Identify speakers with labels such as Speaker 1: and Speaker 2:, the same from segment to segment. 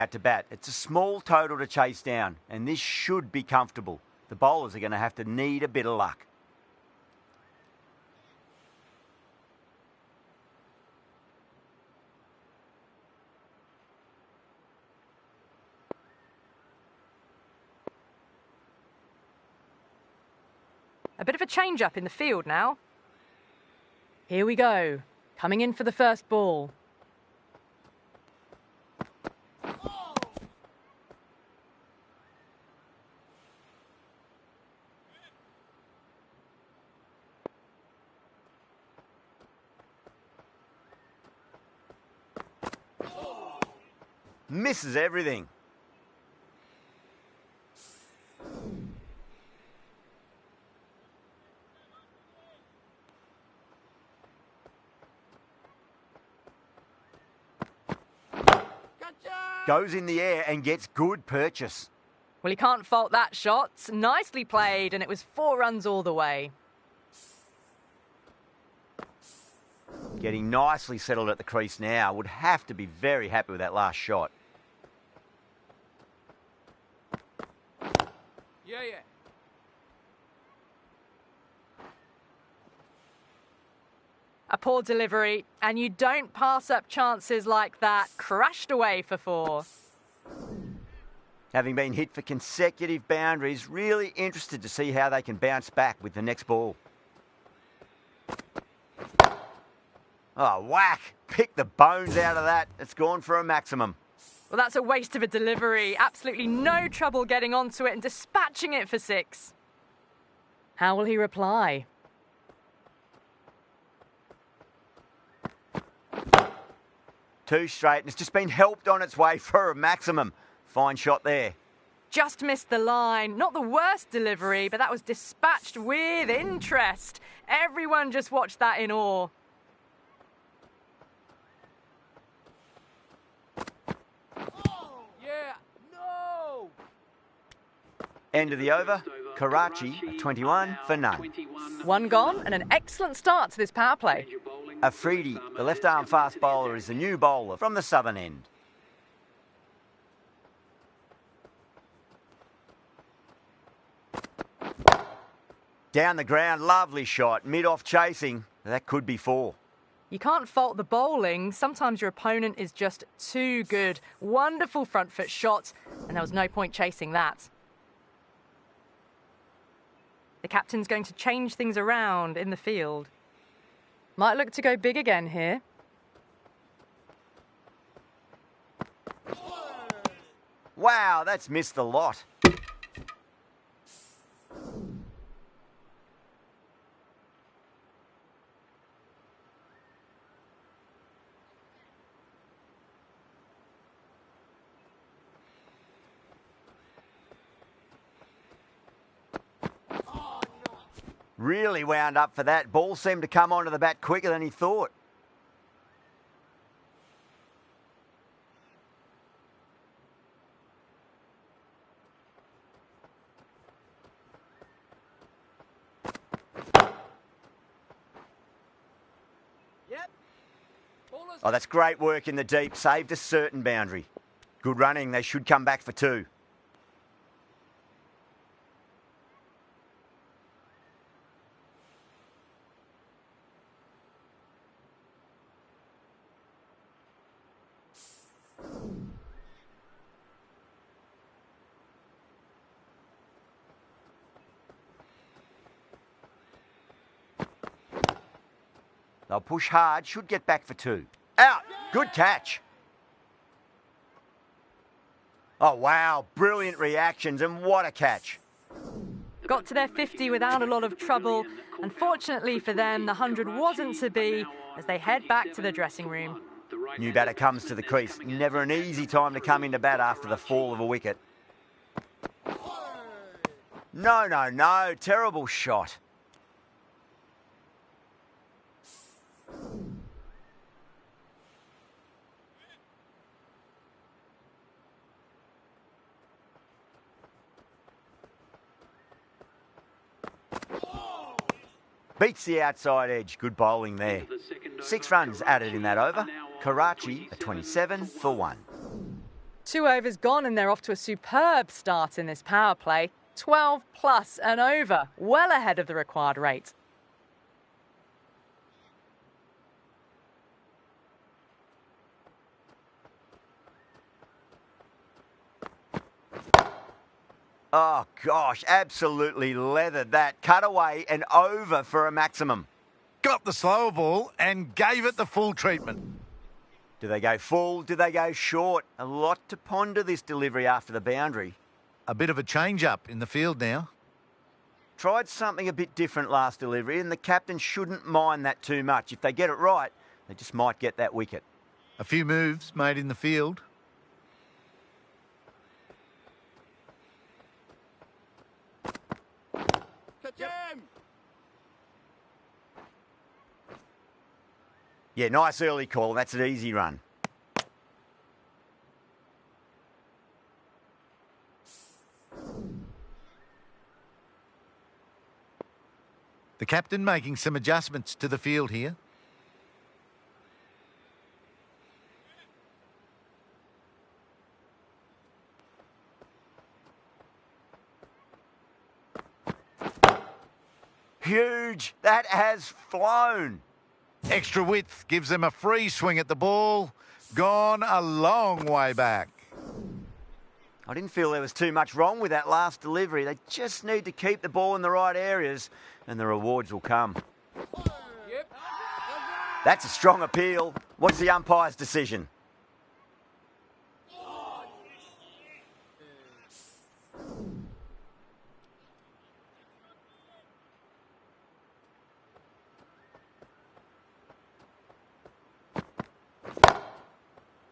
Speaker 1: Out to bat. It's a small total to chase down, and this should be comfortable. The bowlers are going to have to need a bit of luck.
Speaker 2: A bit of a change-up in the field now. Here we go. Coming in for the first ball.
Speaker 1: Misses everything. Goes in the air and gets good purchase.
Speaker 2: Well, he can't fault that shot. Nicely played, and it was 4 runs all the way.
Speaker 1: Getting nicely settled at the crease now. Would have to be very happy with that last shot.
Speaker 3: Yeah.
Speaker 2: A poor delivery, and you don't pass up chances like that. Crashed away for 4.
Speaker 1: Having been hit for consecutive boundaries, really interested to see how they can bounce back with the next ball. Oh, whack! Pick the bones out of that. It's gone for a maximum.
Speaker 2: Well, that's a waste of a delivery. Absolutely no trouble getting onto it and dispatching it for 6. How will he reply?
Speaker 1: Two straight, and it's just been helped on its way for a maximum. Fine shot there.
Speaker 2: Just missed the line. Not the worst delivery, but that was dispatched with interest. Everyone just watched that in awe.
Speaker 3: Yeah. No.
Speaker 1: End of the over. Karachi, 21 for none.
Speaker 2: 1 gone and an excellent start to this power play.
Speaker 1: Afridi, the left-arm fast bowler, is the new bowler from the southern end. Down the ground, lovely shot. Mid-off chasing. That could be 4.
Speaker 2: You can't fault the bowling. Sometimes your opponent is just too good. Wonderful front foot shot, and there was no point chasing that. The captain's going to change things around in the field. Might look to go big again here.
Speaker 1: Wow, that's missed the lot. Really wound up for that. Ball seemed to come onto the bat quicker than he thought. Oh, that's great work in the deep. Saved a certain boundary. Good running. They should come back for 2. They'll push hard, should get back for 2. Out! Good catch. Oh, wow. Brilliant reactions, and what a catch.
Speaker 2: Got to their 50 without a lot of trouble. Unfortunately for them, the 100 wasn't to be as they head back to the dressing room.
Speaker 1: New batter comes to the crease. Never an easy time to come into bat after the fall of a wicket. No. Terrible shot. Beats the outside edge. Good bowling there. 6 runs added in that over. Karachi, a 27 for 1.
Speaker 2: 2 overs gone and they're off to a superb start in this power play. 12 plus and over, well ahead of the required rate.
Speaker 1: Oh, gosh, absolutely leathered that. Cut away and over for a maximum.
Speaker 3: Got the slower ball and gave it the full treatment.
Speaker 1: Do they go full? Do they go short? A lot to ponder this delivery after the boundary.
Speaker 3: A bit of a change-up in the field now.
Speaker 1: Tried something a bit different last delivery, and the captain shouldn't mind that too much. If they get it right, they just might get that wicket.
Speaker 3: A few moves made in the field.
Speaker 1: Yeah, nice early call. That's an easy run.
Speaker 3: The captain making some adjustments to the field here.
Speaker 1: Huge. That has flown.
Speaker 3: Extra width gives them a free swing at the ball. Gone a long way back.
Speaker 1: I didn't feel there was too much wrong with that last delivery. They just need to keep the ball in the right areas and the rewards will come. That's a strong appeal. What's the umpire's decision?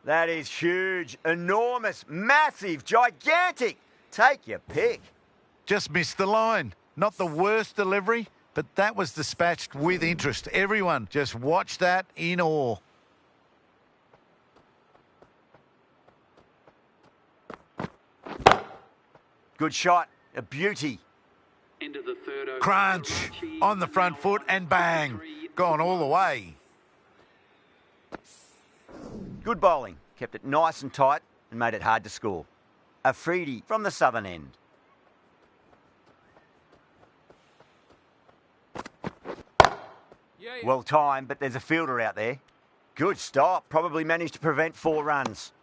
Speaker 1: That is huge, enormous, massive, gigantic. Take your pick.
Speaker 3: Just missed the line. Not the worst delivery, but that was dispatched with interest. Everyone just watched that in awe.
Speaker 1: Good shot, a beauty.
Speaker 4: Into the third over.
Speaker 3: Crunch on the front foot and bang. Gone all the way.
Speaker 1: Good bowling, kept it nice and tight and made it hard to score. Afridi from the southern end. Well timed, but there's a fielder out there. Good stop, probably managed to prevent 4 runs.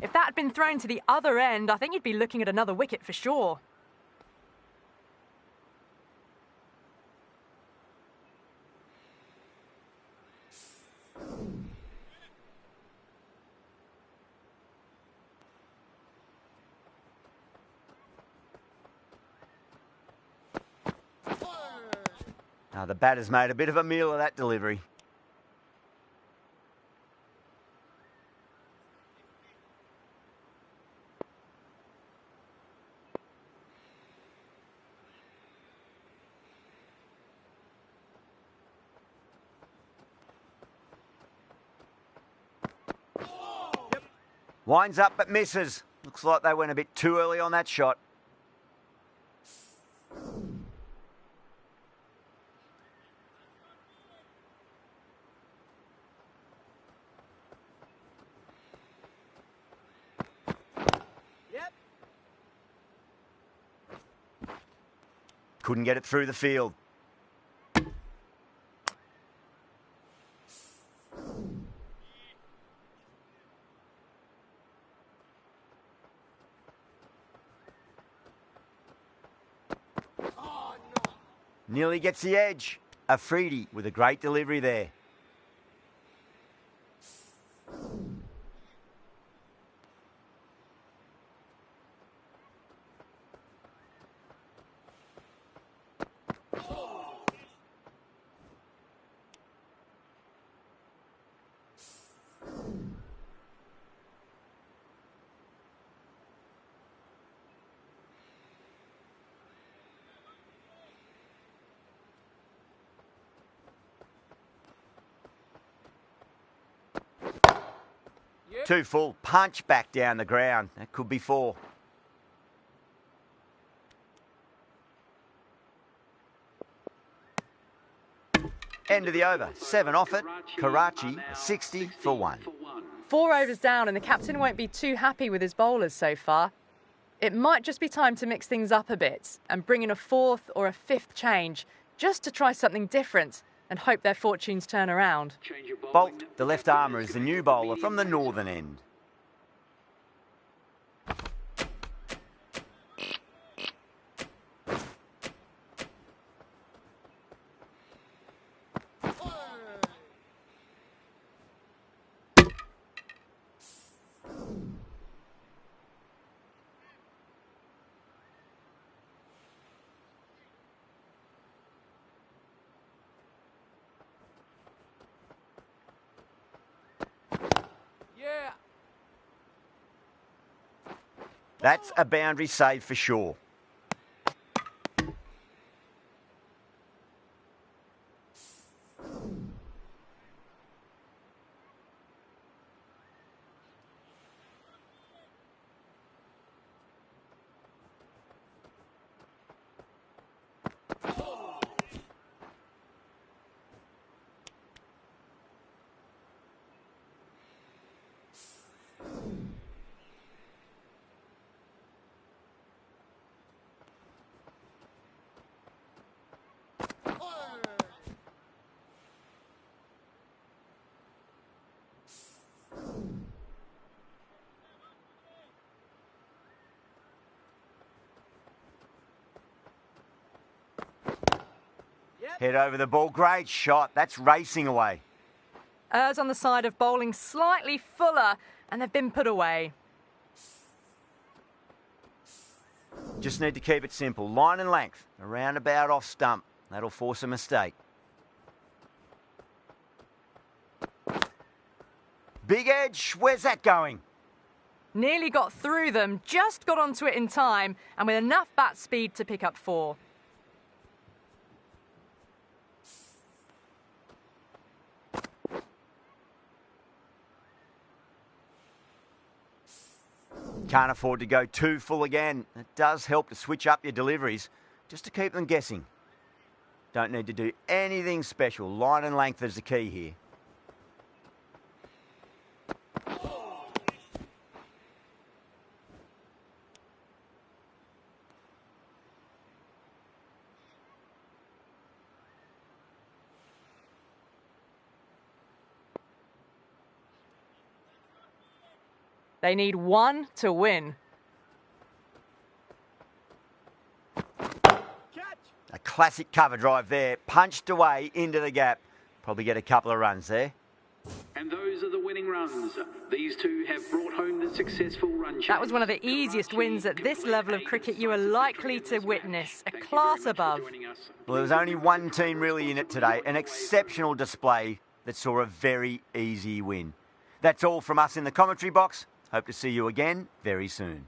Speaker 2: If that had been thrown to the other end, I think you'd be looking at another wicket for sure.
Speaker 1: Now the batter's made a bit of a meal of that delivery. Winds up but misses. Looks like they went a bit too early on that shot. Couldn't get it through the field. Nearly gets the edge. Afridi with a great delivery there. Too full. Punch back down the ground. That could be 4. End of the over. 7 off it. Crckt 60 for 1.
Speaker 2: 4 overs down, and the captain won't be too happy with his bowlers so far. It might just be time to mix things up a bit and bring in a 4th or a 5th change just to try something different and hope their fortunes turn around.
Speaker 1: Bolt, the left armour, is the new bowler from the northern end. That's a boundary save for sure. Head over the ball. Great shot. That's racing away.
Speaker 2: Ers on the side of bowling slightly fuller, and they've been put away.
Speaker 1: Just need to keep it simple. Line and length. Around about off stump. That'll force a mistake. Big edge. Where's that going?
Speaker 2: Nearly got through them, just got onto it in time, and with enough bat speed to pick up 4.
Speaker 1: Can't afford to go too full again. It does help to switch up your deliveries, just to keep them guessing. Don't need to do anything special. Line and length is the key here.
Speaker 2: They need 1 to win.
Speaker 1: A classic cover drive there. Punched away into the gap. Probably get a couple of runs there.
Speaker 4: And those are the winning runs. These two have brought home the successful run chase.
Speaker 2: That was one of the easiest wins at this level of cricket you are likely to witness. A class above.
Speaker 1: Well, there was only one team really in it today. An exceptional display that saw a very easy win. That's all from us in the commentary box. Hope to see you again very soon.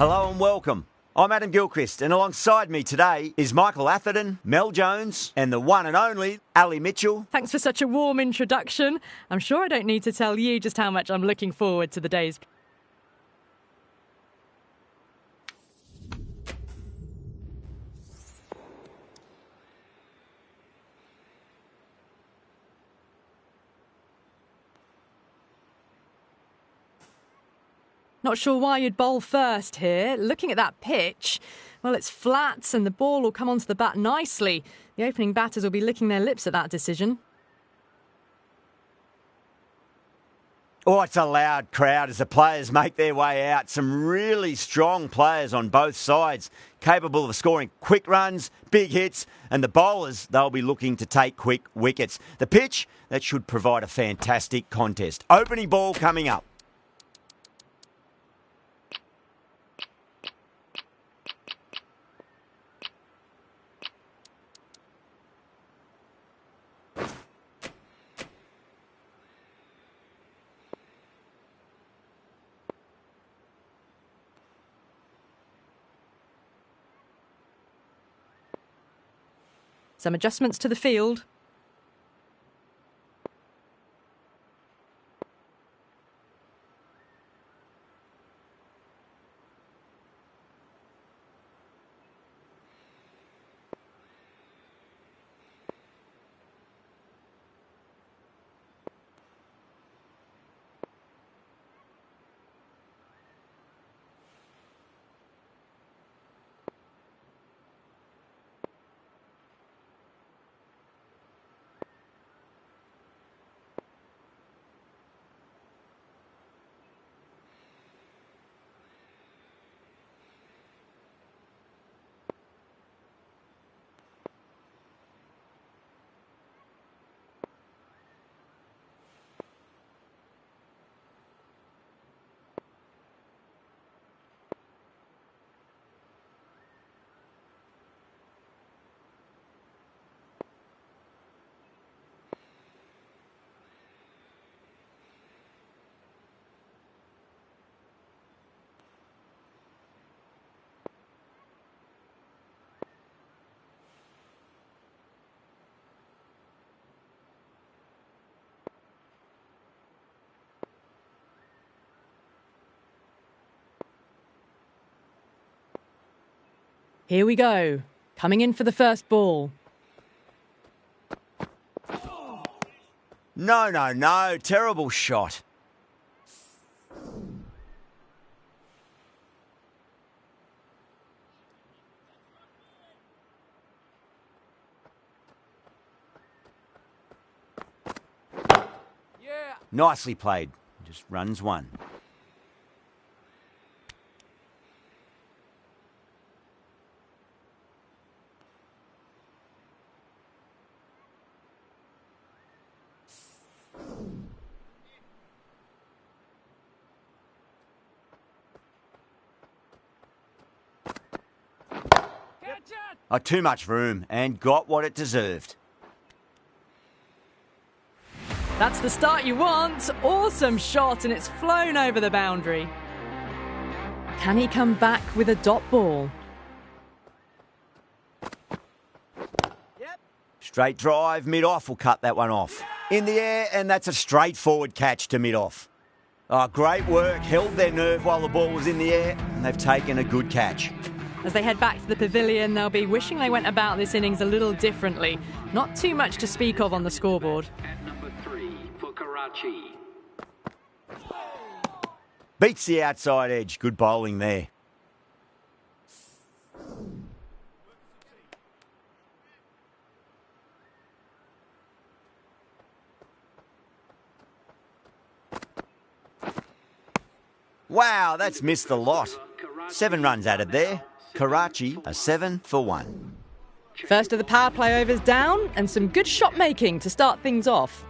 Speaker 1: Hello and welcome. I'm Adam Gilchrist, and alongside me today is Michael Atherton, Mel Jones, and the one and only Ali Mitchell.
Speaker 2: Thanks for such a warm introduction. I'm sure I don't need to tell you just how much I'm looking forward to the day's. Not sure why you'd bowl first here. Looking at that pitch, well, it's flat and the ball will come onto the bat nicely. The opening batters will be licking their lips at that decision.
Speaker 1: Oh, it's a loud crowd as the players make their way out. Some really strong players on both sides, capable of scoring quick runs, big hits, and the bowlers, they'll be looking to take quick wickets. The pitch, that should provide a fantastic contest. Opening ball coming up.
Speaker 2: Some adjustments to the field. Here we go. Coming in for the first ball.
Speaker 1: No. Terrible shot.
Speaker 5: Yeah.
Speaker 1: Nicely played. Just runs one. Oh, too much room and got what it deserved.
Speaker 2: That's the start you want. Awesome shot, and it's flown over the boundary. Can he come back with a dot ball?
Speaker 1: Yep. Straight drive, mid-off will cut that one off. In the air, and that's a straightforward catch to mid-off. Oh, great work. Held their nerve while the ball was in the air, and they've taken a good catch.
Speaker 2: As they head back to the pavilion, they'll be wishing they went about this innings a little differently. Not too much to speak of on the scoreboard.
Speaker 4: At number 3 for Crckt.
Speaker 1: Beats the outside edge. Good bowling there. Wow, that's missed the lot. 7 runs added there. Crckt are 7 for 1.
Speaker 2: First of the power play overs down, and some good shot making to start things off.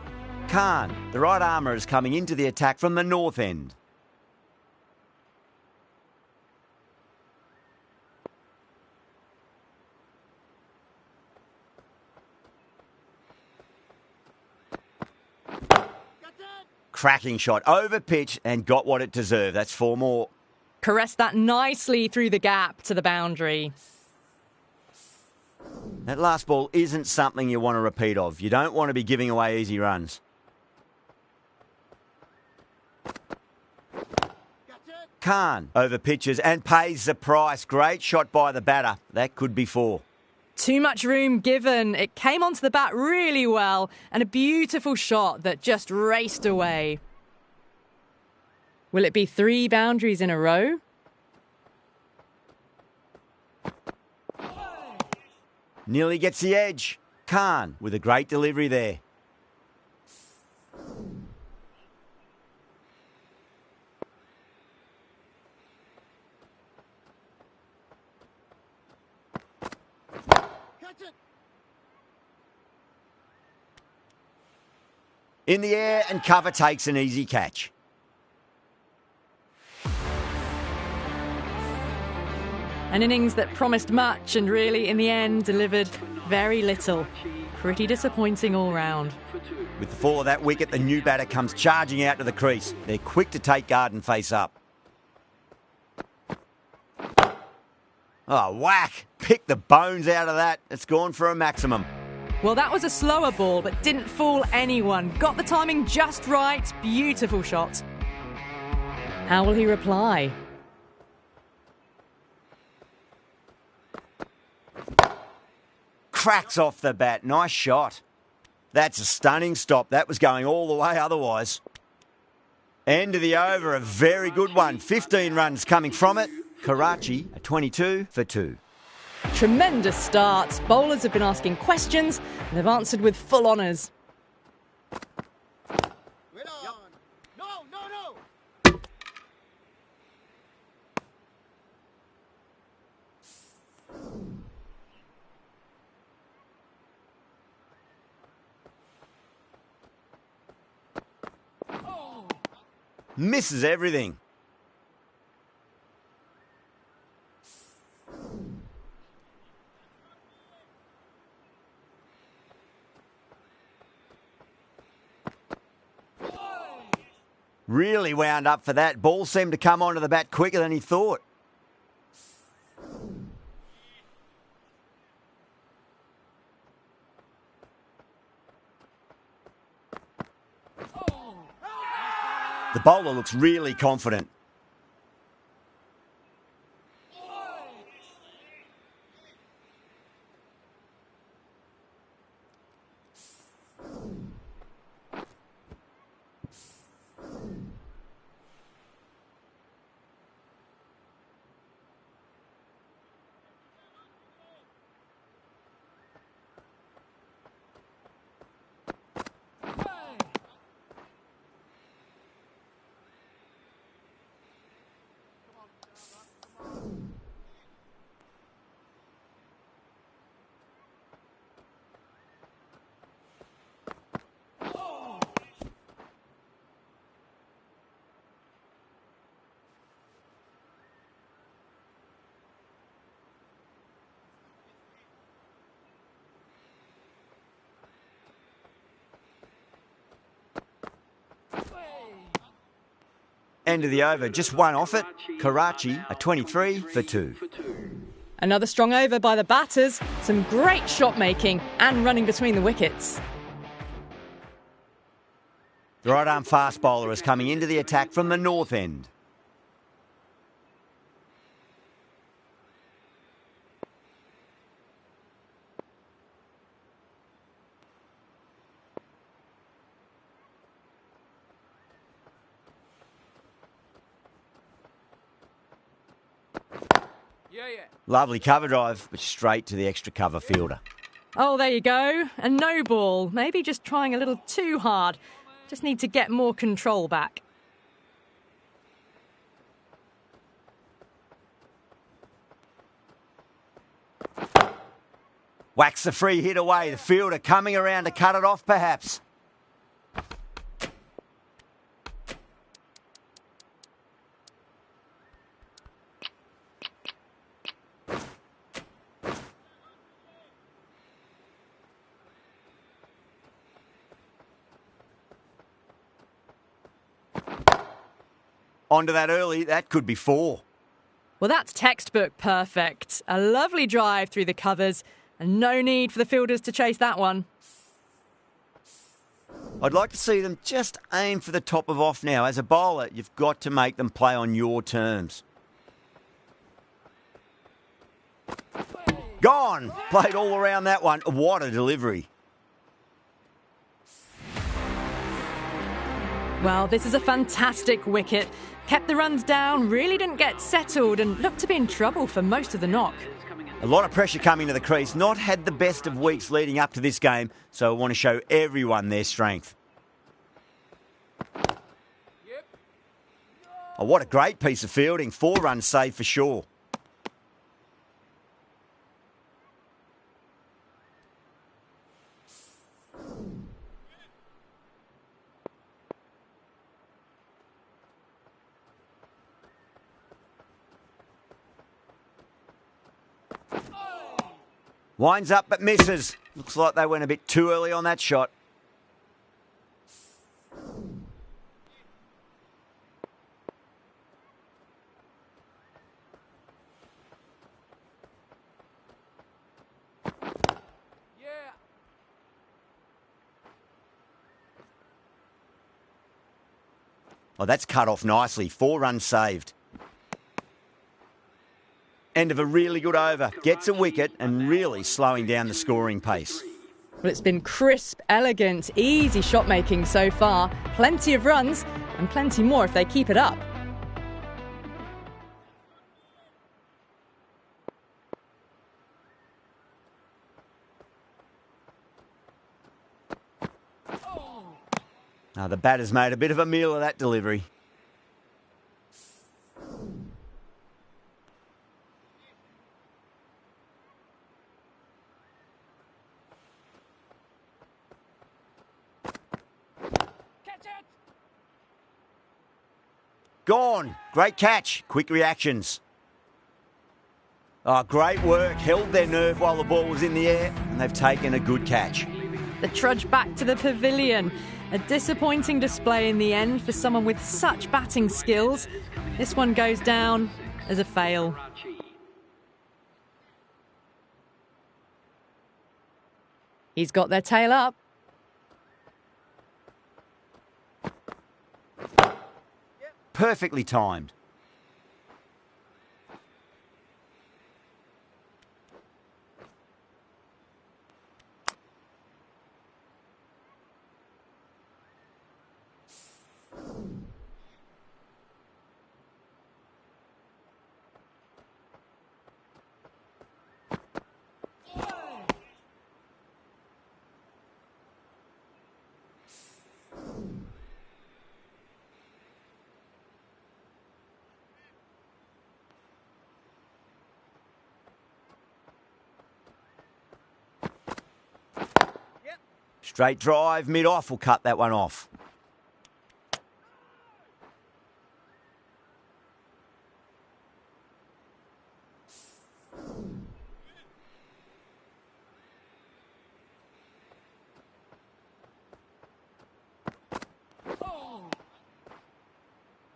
Speaker 1: Khan, the right armour, is coming into the attack from the north end. Cracking shot over pitch and got what it deserved. That's 4 more.
Speaker 2: Caressed that nicely through the gap to the boundary.
Speaker 1: That last ball isn't something you want to repeat of. You don't want to be giving away easy runs. Khan over pitches and pays the price. Great shot by the batter. That could be 4.
Speaker 2: Too much room given. It came onto the bat really well, and a beautiful shot that just raced away. Will it be 3 boundaries in a row?
Speaker 1: Nearly gets the edge. Khan with a great delivery there. In the air, and cover takes an easy catch.
Speaker 2: An innings that promised much and really, in the end, delivered very little. Pretty disappointing all round.
Speaker 1: With the fall of that wicket, the new batter comes charging out to the crease. They're quick to take guard and face up. Oh, whack! Pick the bones out of that. It's gone for a maximum.
Speaker 2: Well, that was a slower ball, but didn't fool anyone. Got the timing just right. Beautiful shot. How will he reply?
Speaker 1: Cracks off the bat. Nice shot. That's a stunning stop. That was going all the way otherwise. End of the over, a very good one. 15 runs coming from it. Crckt, a 22 for 2.
Speaker 2: Tremendous start. Bowlers have been asking questions, and they've answered with full honours.
Speaker 1: Misses everything. Really wound up for that. Ball seemed to come onto the bat quicker than he thought. The bowler looks really confident. End of the over, just one off it. Crckt, a 23 for 2.
Speaker 2: Another strong over by the batters. Some great shot making and running between the wickets.
Speaker 1: The right-arm fast bowler is coming into the attack from the north end. Lovely cover drive, but straight to the extra cover fielder.
Speaker 2: Oh, there you go. A no ball. Maybe just trying a little too hard. Just need to get more control back.
Speaker 1: Whacks the free hit away. The fielder coming around to cut it off, perhaps. Onto that early, that could be 4.
Speaker 2: Well, that's textbook perfect. A lovely drive through the covers and no need for the fielders to chase that one.
Speaker 1: I'd like to see them just aim for the top of off now. As a bowler, you've got to make them play on your terms. Gone! Played all around that one. What a delivery.
Speaker 2: Well, this is a fantastic wicket. Kept the runs down, really didn't get settled and looked to be in trouble for most of the knock.
Speaker 1: A lot of pressure coming to the crease. Not had the best of weeks leading up to this game, so I want to show everyone their strength. Oh, what a great piece of fielding. 4 runs saved for sure. Winds up but misses. Looks like they went a bit too early on that shot. Oh, that's cut off nicely. 4 runs saved. End of a really good over. Gets a wicket and really slowing down the scoring pace.
Speaker 2: Well, it's been crisp, elegant, easy shot making so far. Plenty of runs and plenty more if they keep it up.
Speaker 1: Now the batter's made a bit of a meal of that delivery. Gone. Great catch. Quick reactions. Oh, great work. Held their nerve while the ball was in the air, and they've taken a good catch.
Speaker 2: The trudge back to the pavilion. A disappointing display in the end for someone with such batting skills. This one goes down as a fail. He's got their tail up.
Speaker 1: Perfectly timed. Straight drive, mid-off will cut that one off.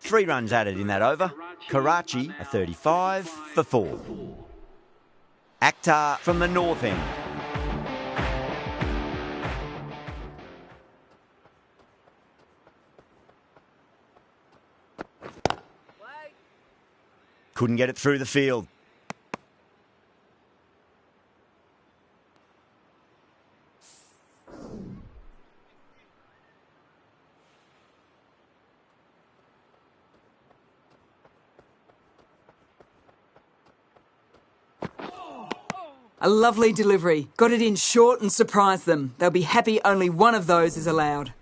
Speaker 1: Three runs added in that over. Karachi, a 35 for 4. Akhtar from the north end. Couldn't get it through the field.
Speaker 5: A lovely delivery. Got it in short and surprised them. They'll be happy only one of those is allowed.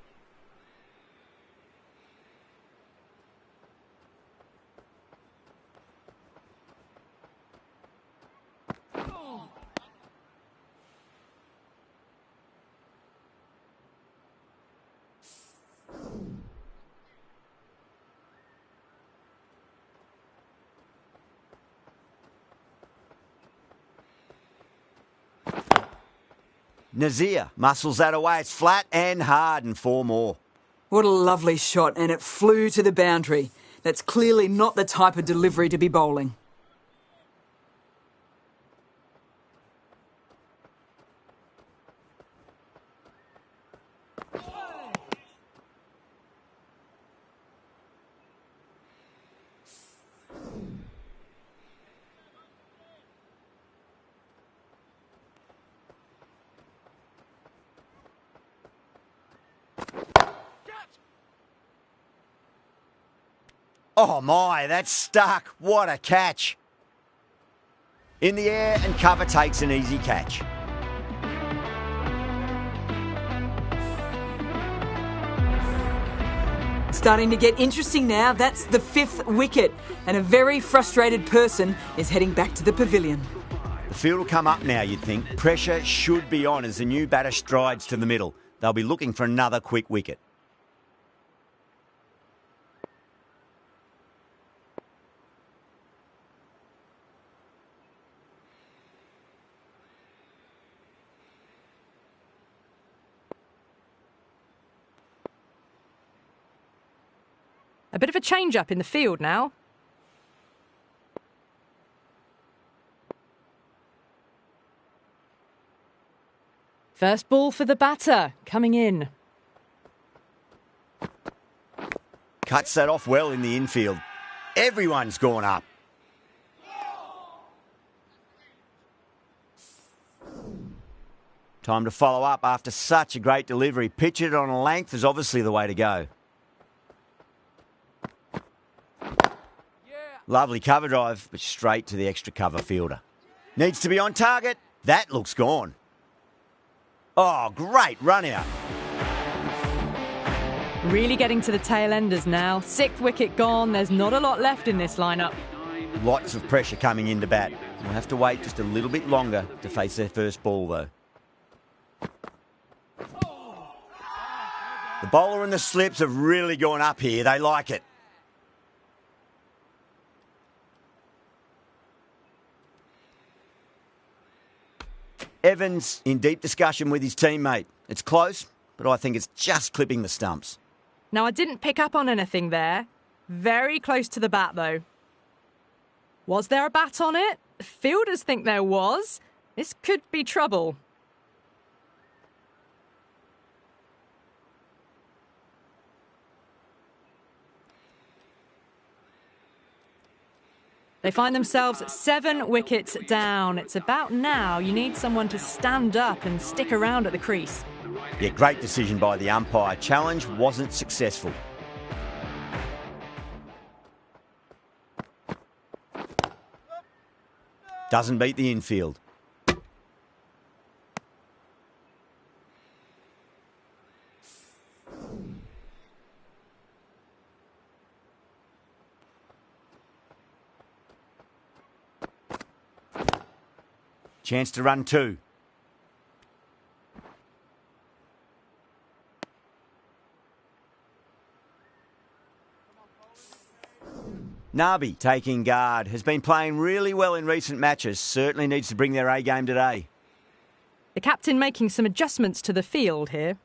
Speaker 1: Nazir muscles that away. It's flat and hard and 4 more.
Speaker 5: What a lovely shot, and it flew to the boundary. That's clearly not the type of delivery to be bowling.
Speaker 1: Oh my, that's stuck. What a catch. In the air and cover takes an easy catch.
Speaker 5: Starting to get interesting now. That's the 5th wicket, and a very frustrated person is heading back to the pavilion.
Speaker 1: The field will come up now, you'd think. Pressure should be on as the new batter strides to the middle. They'll be looking for another quick wicket.
Speaker 2: A bit of a change-up in the field now. First ball for the batter, coming in.
Speaker 1: Cuts that off well in the infield. Everyone's gone up. Time to follow up after such a great delivery. Pitch it on a length is obviously the way to go. Lovely cover drive, but straight to the extra cover fielder. Needs to be on target. That looks gone. Oh, great run out.
Speaker 2: Really getting to the tail enders now. 6th wicket gone. There's not a lot left in this lineup.
Speaker 1: Lots of pressure coming into bat. We'll have to wait just a little bit longer to face their first ball, though. The bowler and the slips have really gone up here. They like it. Evans in deep discussion with his teammate. It's close, but I think it's just clipping the stumps.
Speaker 2: Now, I didn't pick up on anything there. Very close to the bat, though. Was there a bat on it? Fielders think there was. This could be trouble. They find themselves 7 wickets down. It's about now you need someone to stand up and stick around at the crease.
Speaker 1: Yeah, great decision by the umpire. Challenge wasn't successful. Doesn't beat the infield. Chance to run 2. Nabi taking guard. Has been playing really well in recent matches. Certainly needs to bring their A game today.
Speaker 2: The captain making some adjustments to the field here.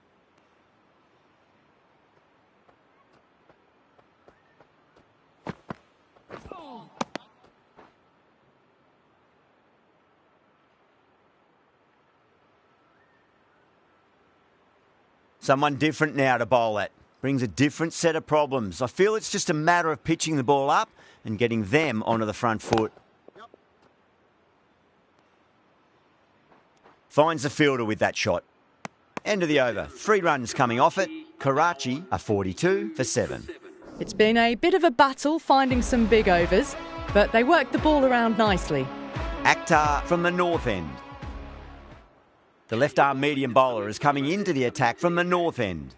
Speaker 1: Someone different now to bowl at. Brings a different set of problems. I feel it's just a matter of pitching the ball up and getting them onto the front foot. Finds the fielder with that shot. End of the over. 3 runs coming off it. Crckt are 42 for 7.
Speaker 2: It's been a bit of a battle finding some big overs, but they worked the ball around nicely.
Speaker 1: Akhtar from the north end. The left-arm medium bowler is coming into the attack from the north end.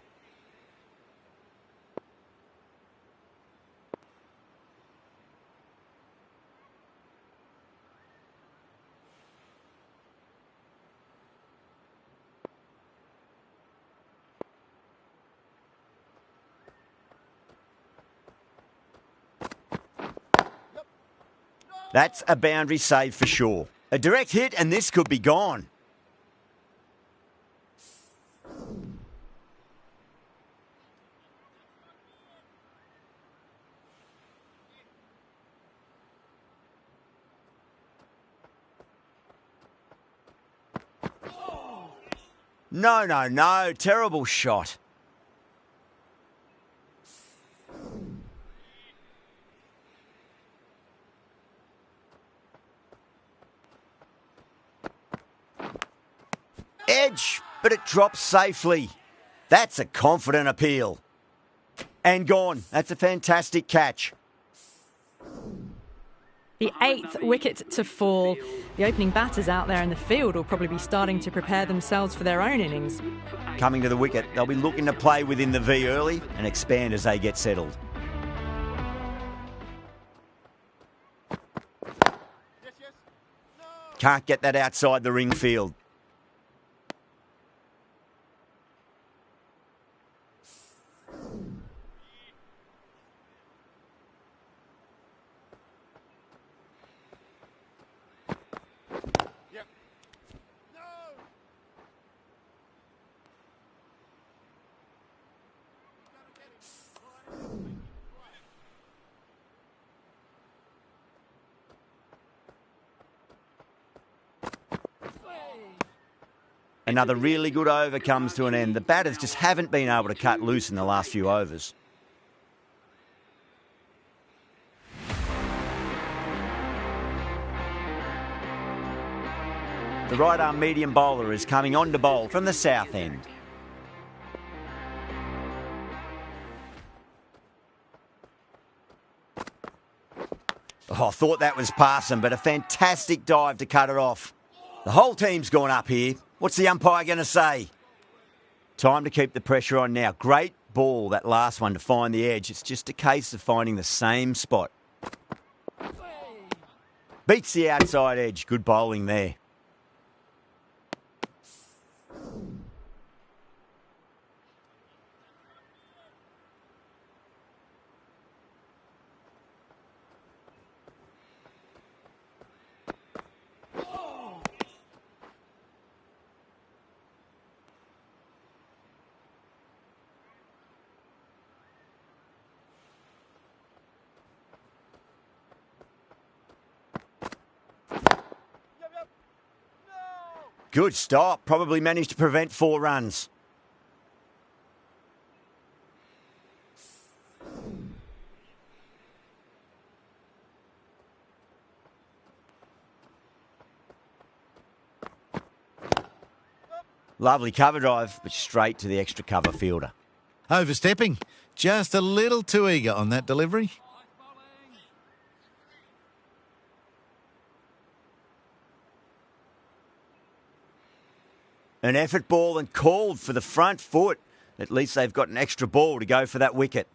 Speaker 1: That's a boundary save for sure. A direct hit and this could be gone. No. Terrible shot. Edge, but it drops safely. That's a confident appeal. And gone. That's a fantastic catch.
Speaker 2: The 8th wicket to fall. The opening batters out there in the field will probably be starting to prepare themselves for their own innings.
Speaker 1: Coming to the wicket, they'll be looking to play within the V early and expand as they get settled. Can't get that outside the ring field. Another really good over comes to an end. The batters just haven't been able to cut loose in the last few overs. The right-arm medium bowler is coming on to bowl from the south end. Oh, I thought that was passing, but a fantastic dive to cut it off. The whole team's gone up here. What's the umpire going to say? Time to keep the pressure on now. Great ball, that last one, to find the edge. It's just a case of finding the same spot. Beats the outside edge. Good bowling there. Good stop. Probably managed to prevent 4 runs. Lovely cover drive, but straight to the extra cover fielder.
Speaker 3: Overstepping. Just a little too eager on that delivery.
Speaker 1: An effort ball and called for the front foot. At least they've got an extra ball to go for that wicket.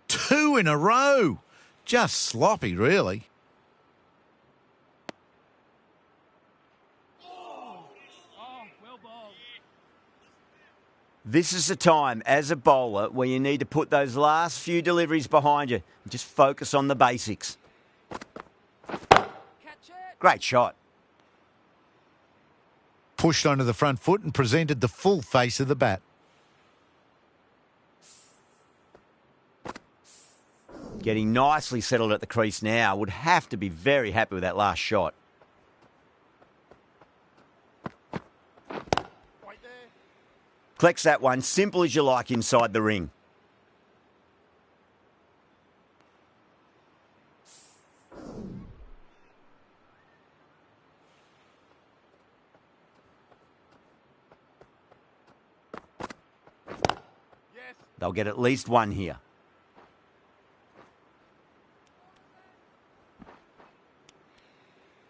Speaker 3: 2 in a row. Just sloppy, really.
Speaker 1: This is the time, as a bowler, where you need to put those last few deliveries behind you and just focus on the basics. Great shot.
Speaker 3: Pushed onto the front foot and presented the full face of the bat.
Speaker 1: Getting nicely settled at the crease now. Would have to be very happy with that last shot. Collects that one, simple as you like, inside the ring. They'll get at least one here.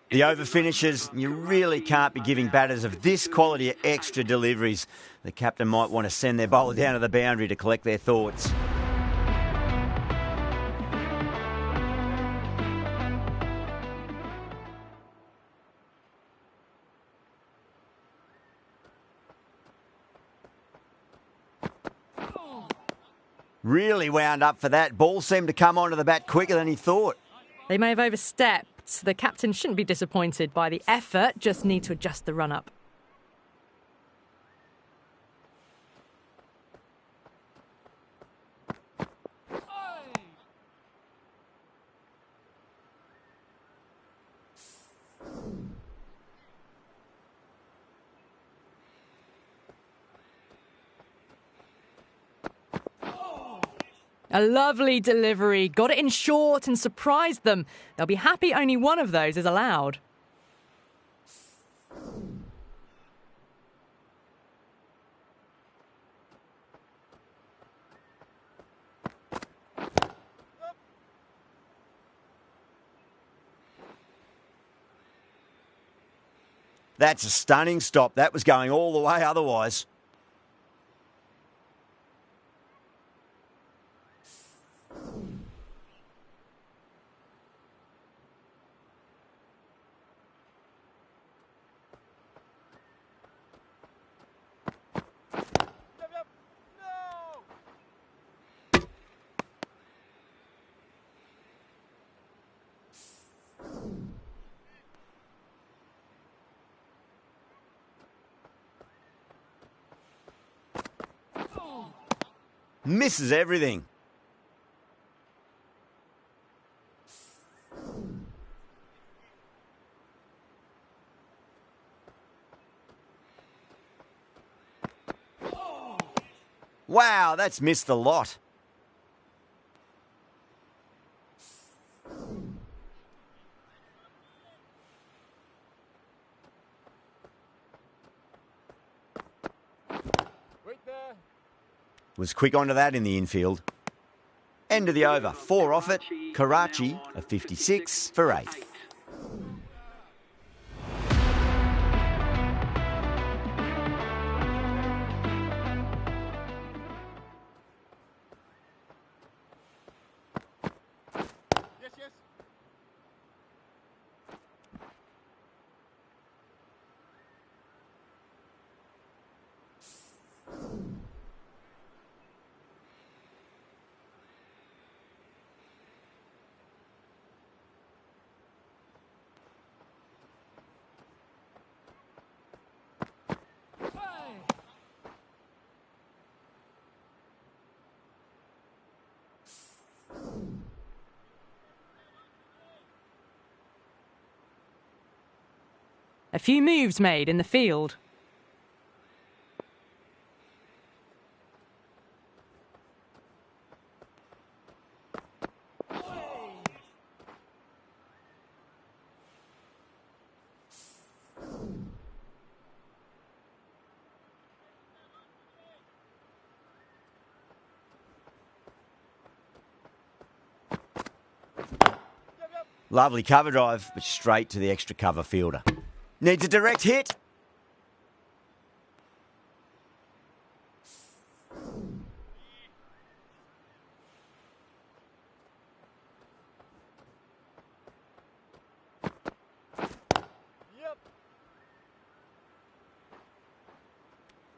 Speaker 1: The over finishes, you really can't be giving batters of this quality extra deliveries. The captain might want to send their bowler down to the boundary to collect their thoughts. Really wound up for that. Ball seemed to come onto the bat quicker than he thought.
Speaker 2: They may have overstepped. The captain shouldn't be disappointed by the effort, just need to adjust the run-up. A lovely delivery, got it in short and surprised them. They'll be happy only one of those is allowed.
Speaker 1: That's a stunning stop. That was going all the way otherwise. Misses everything. Wow, that's missed a lot. Was quick onto that in the infield. End of the over. 4 off it. Crckt, a 56 for 8.
Speaker 2: A few moves made in the field.
Speaker 1: Lovely cover drive, but straight to the extra cover fielder. Needs a direct hit.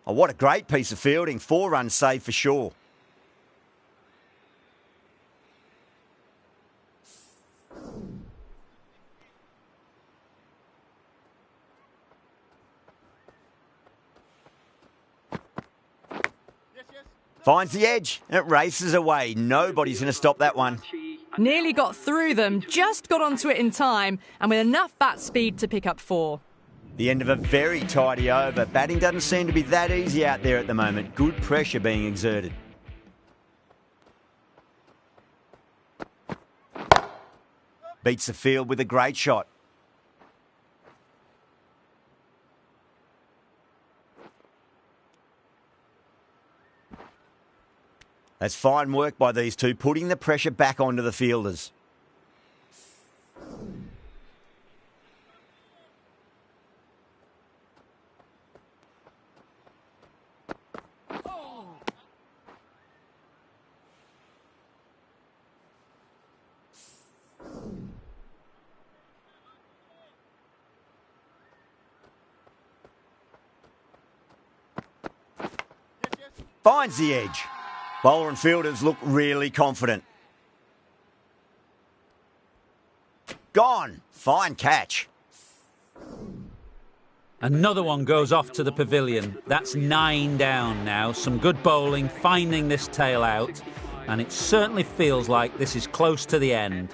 Speaker 1: Oh, what a great piece of fielding. 4 runs saved for sure. Finds the edge and it races away. Nobody's going to stop that one.
Speaker 2: Nearly got through them, just got onto it in time, and with enough bat speed to pick up 4.
Speaker 1: The end of a very tidy over. Batting doesn't seem to be that easy out there at the moment. Good pressure being exerted. Beats the field with a great shot. That's fine work by these two, putting the pressure back onto the fielders. Finds the edge. Bowler and fielders look really confident. Gone. Fine catch.
Speaker 6: Another one goes off to the pavilion. That's 9 down now. Some good bowling, finding this tail out. And it certainly feels like this is close to the end.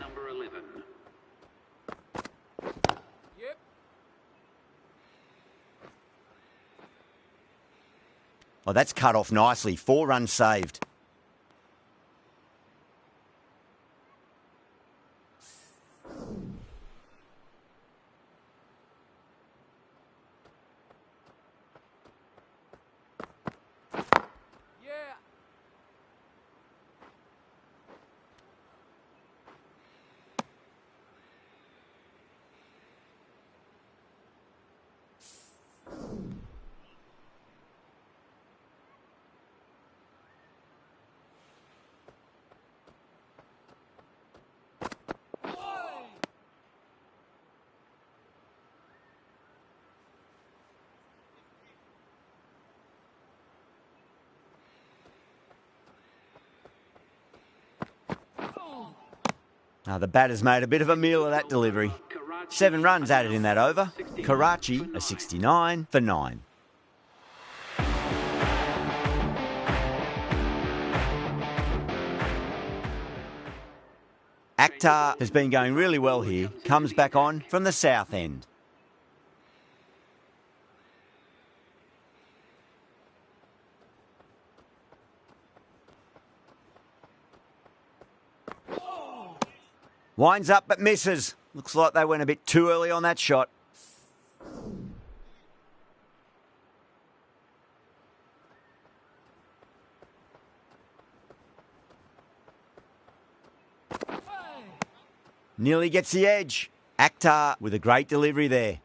Speaker 1: Oh, that's cut off nicely. 4 runs saved. The batter's made a bit of a meal of that delivery. 7 runs added in that over. Karachi a 69 for 9. Akhtar has been going really well here. Comes back on from the south end. Winds up but misses. Looks like they went a bit too early on that shot. Nearly gets the edge. Akhtar with a great delivery there.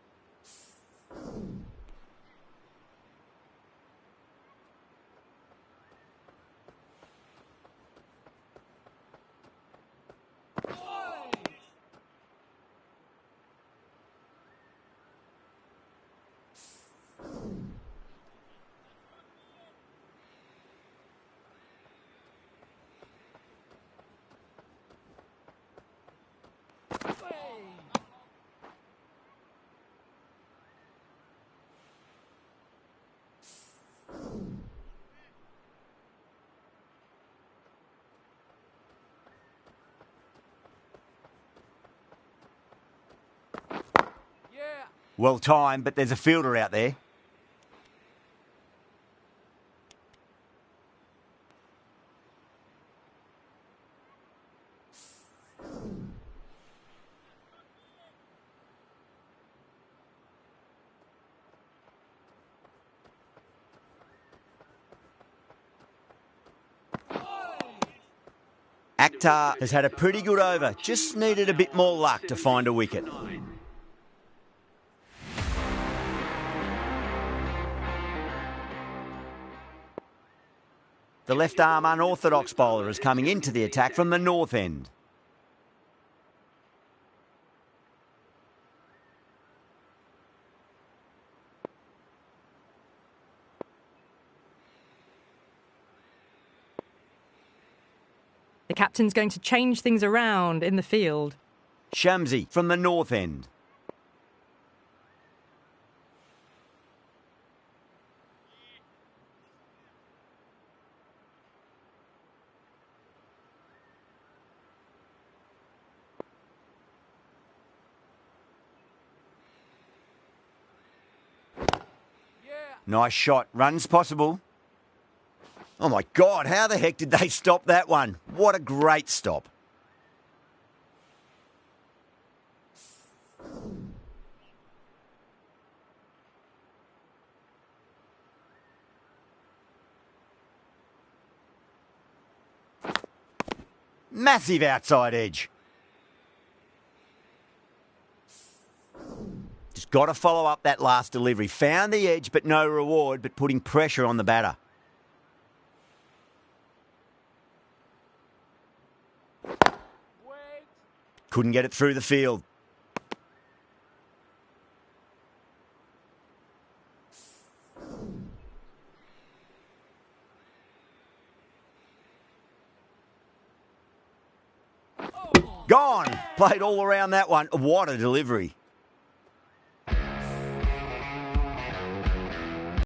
Speaker 1: Well timed, but there's a fielder out there. Akhtar has had a pretty good over, just needed a bit more luck to find a wicket. The left-arm unorthodox bowler is coming into the attack from the north end.
Speaker 2: The captain's going to change things around in the field.
Speaker 1: Shamsi from the north end. Nice shot. Runs possible. Oh my God, how the heck did they stop that one? What a great stop. Massive outside edge. Just got to follow up that last delivery. Found the edge, but no reward, but putting pressure on the batter. Couldn't get it through the field. Gone. Played all around that one. What a delivery.